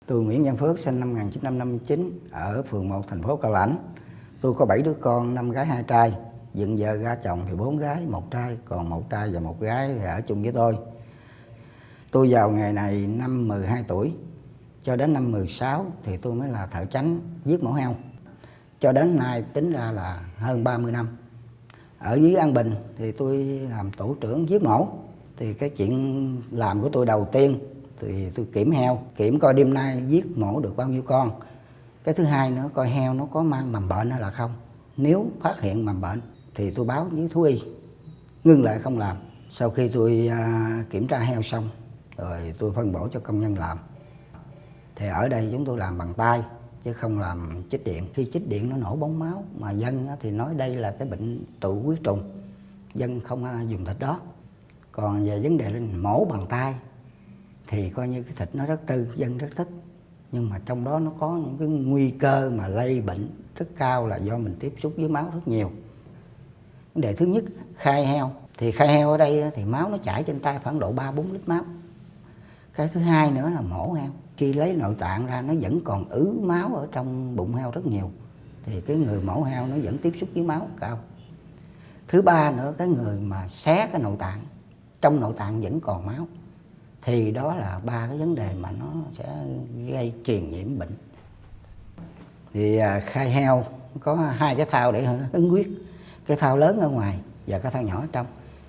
Tôi Nguyễn Văn Phước, sinh năm 1959, ở phường 1, thành phố Cao Lãnh. Tôi có 7 đứa con, 5 gái 2 trai. Dựng vợ ra chồng thì 4 gái, 1 trai, còn 1 trai và 1 gái thì ở chung với tôi. Tôi vào nghề này năm 12 tuổi, cho đến năm 16 thì tôi mới là thợ chánh giết mổ heo. Cho đến nay tính ra là hơn 30 năm. Ở dưới An Bình thì tôi làm tổ trưởng giết mổ. Thì cái chuyện làm của tôi đầu tiên thì tôi kiểm heo, kiểm coi đêm nay giết mổ được bao nhiêu con. Cái thứ hai nữa, coi heo nó có mang mầm bệnh hay là không. Nếu phát hiện mầm bệnh thì tôi báo với thú y, ngưng lại không làm. Sau khi tôi kiểm tra heo xong rồi tôi phân bổ cho công nhân làm. Thì ở đây chúng tôi làm bằng tay chứ không làm chích điện. Khi chích điện nó nổ bóng máu, mà dân thì nói đây là cái bệnh tụ huyết trùng, dân không dùng thịt đó. Còn về vấn đề mổ bằng tay thì coi như cái thịt nó rất tươi, dân rất thích. Nhưng mà trong đó nó có những cái nguy cơ mà lây bệnh rất cao là do mình tiếp xúc với máu rất nhiều. Vấn đề thứ nhất, khai heo. Thì khai heo ở đây thì máu nó chảy trên tay khoảng độ 3-4 lít máu. Cái thứ hai nữa là mổ heo. Khi lấy nội tạng ra nó vẫn còn ứ máu ở trong bụng heo rất nhiều. Thì cái người mổ heo nó vẫn tiếp xúc với máu cao. Thứ ba nữa, cái người mà xé cái nội tạng, trong nội tạng vẫn còn máu. Thì đó là 3 cái vấn đề mà nó sẽ gây truyền nhiễm bệnh. Thì khai heo có 2 cái thao để hứng huyết. Cái thao lớn ở ngoài và cái thao nhỏ ở trong.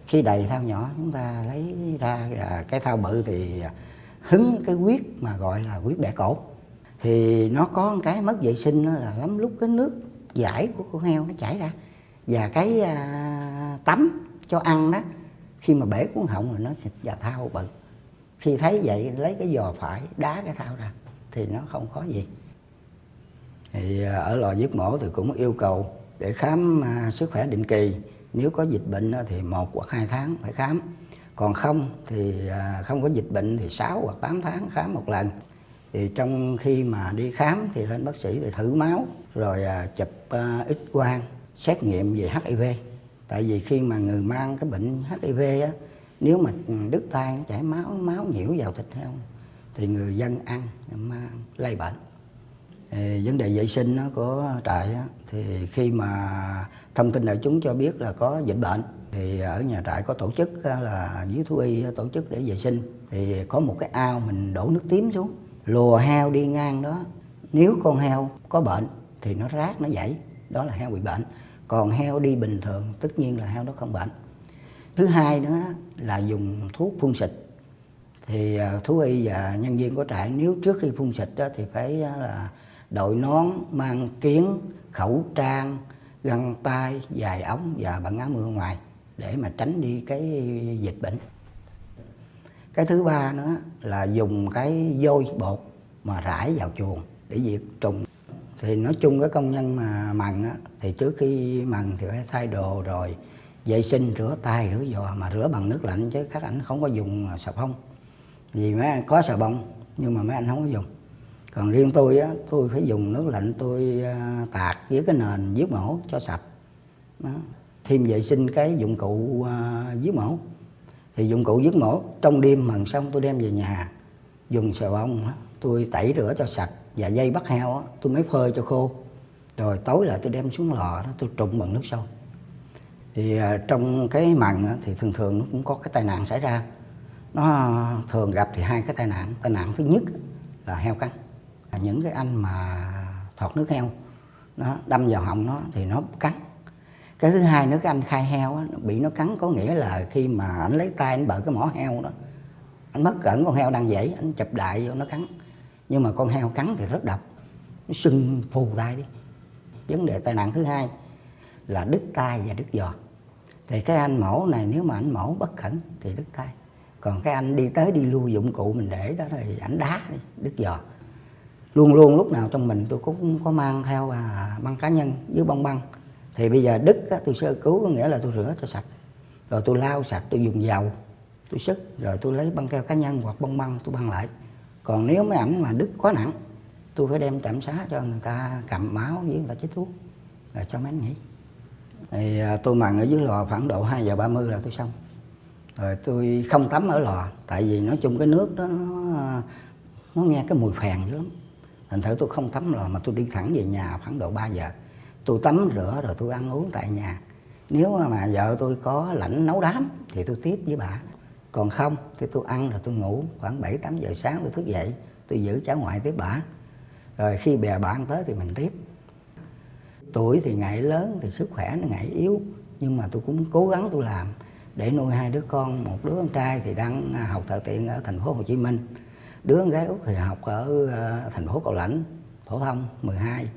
Khi đầy thao nhỏ chúng ta lấy ra cái thao bự thì hứng cái huyết mà gọi là huyết bẻ cổ. Thì nó có một cái mất vệ sinh là lắm lúc cái nước dãi của con heo nó chảy ra. Và cái tắm cho ăn đó, khi mà bể cuốn họng rồi nó xịt vào thao bự. Khi thấy vậy lấy cái giò phải đá cái thao ra thì nó không có gì. Thì ở lò giết mổ thì cũng yêu cầu để khám sức khỏe định kỳ. Nếu có dịch bệnh thì 1 hoặc 2 tháng phải khám. Còn không thì không có dịch bệnh thì 6 hoặc 8 tháng khám một lần. Thì trong khi mà đi khám thì lên bác sĩ thì thử máu, rồi chụp X-quang, xét nghiệm về HIV. Tại vì khi mà người mang cái bệnh HIV á, nếu mà đứt tay nó chảy máu nhiễu vào thịt heo thì người dân ăn mà lây bệnh. Thì vấn đề vệ sinh của trại thì khi mà thông tin đại chúng cho biết là có dịch bệnh thì ở nhà trại có tổ chức là dưới thú y tổ chức để vệ sinh. Thì có một cái ao mình đổ nước tím xuống, lùa heo đi ngang đó, nếu con heo có bệnh thì nó rát nó dãy, đó là heo bị bệnh. Còn heo đi bình thường tất nhiên là heo đó không bệnh. Thứ hai nữa là dùng thuốc phun xịt. Thì thú y và nhân viên của trại nếu trước khi phun xịt thì phải là đội nón, mang kiếng, khẩu trang, găng tay, dài ống và bận áo mưa ngoài để mà tránh đi cái dịch bệnh. Cái thứ ba nữa là dùng cái vôi bột mà rải vào chuồng để diệt trùng. Thì nói chung cái công nhân mà mần thì trước khi mần thì phải thay đồ rồi vệ sinh, rửa tay, rửa giò, mà rửa bằng nước lạnh chứ các anh không có dùng xà bông. Vì mấy anh có xà bông nhưng mà mấy anh không có dùng. Còn riêng tôi tôi phải dùng nước lạnh, tôi tạt với cái nền giết mổ cho sạch. Đó. Thêm vệ sinh cái dụng cụ giết mổ. Thì dụng cụ giết mổ trong đêm mần xong tôi đem về nhà, dùng xà bông tôi tẩy rửa cho sạch, và dây bắt heo tôi mới phơi cho khô. Rồi tối lại tôi đem xuống lò đó, tôi trụng bằng nước sôi. Thì trong cái mần thì thường nó cũng có cái tai nạn xảy ra. Nó thường gặp thì 2 cái tai nạn. Tai nạn thứ nhất là heo cắn. Những cái anh mà thọt nước heo nó đâm vào họng nó thì nó cắn. Cái thứ hai nữa, cái anh khai heo bị nó cắn có nghĩa là khi mà anh lấy tay anh bợ cái mỏ heo đó, anh mất cẩn con heo đang dãy, anh chụp đại vô nó cắn. Nhưng mà con heo cắn thì rất độc, nó sưng phù tay đi. Vấn đề tai nạn thứ hai là đứt tay và đứt giò. Thì cái anh mổ này nếu mà anh mổ bất cẩn thì đứt tay. Còn cái anh đi tới đi lui dụng cụ mình để đó thì ảnh đá đi, đứt giò. Luôn luôn lúc nào trong mình tôi cũng có mang theo băng cá nhân với bông băng. Thì bây giờ đứt tôi sơ cứu có nghĩa là tôi rửa cho sạch. Rồi tôi lau sạch, tôi dùng dầu, tôi sức. Rồi tôi lấy băng keo cá nhân hoặc bông băng tôi băng lại. Còn nếu mấy ảnh mà đứt quá nặng, tôi phải đem trạm xá cho người ta cầm máu với người ta chích thuốc rồi cho mấy anh nghỉ. Thì tôi mần ở dưới lò khoảng độ 2 giờ 30 là tôi xong. Rồi tôi không tắm ở lò, tại vì nói chung cái nước đó nó nghe cái mùi phèn dữ lắm. Thành thử tôi không tắm rồi mà tôi đi thẳng về nhà khoảng độ 3 giờ. Tôi tắm rửa rồi tôi ăn uống tại nhà. Nếu mà vợ tôi có lãnh nấu đám thì tôi tiếp với bà. Còn không thì tôi ăn rồi tôi ngủ. Khoảng 7-8 giờ sáng tôi thức dậy, tôi giữ cháu ngoại tiếp bà. Rồi khi bè bạn tới thì mình tiếp. Tuổi thì ngày lớn thì sức khỏe nó ngày yếu, nhưng mà tôi cũng cố gắng tôi làm để nuôi 2 đứa con. Một đứa con trai thì đang học thợ tiện ở thành phố Hồ Chí Minh, đứa con gái út thì học ở thành phố Cao Lãnh phổ thông 12.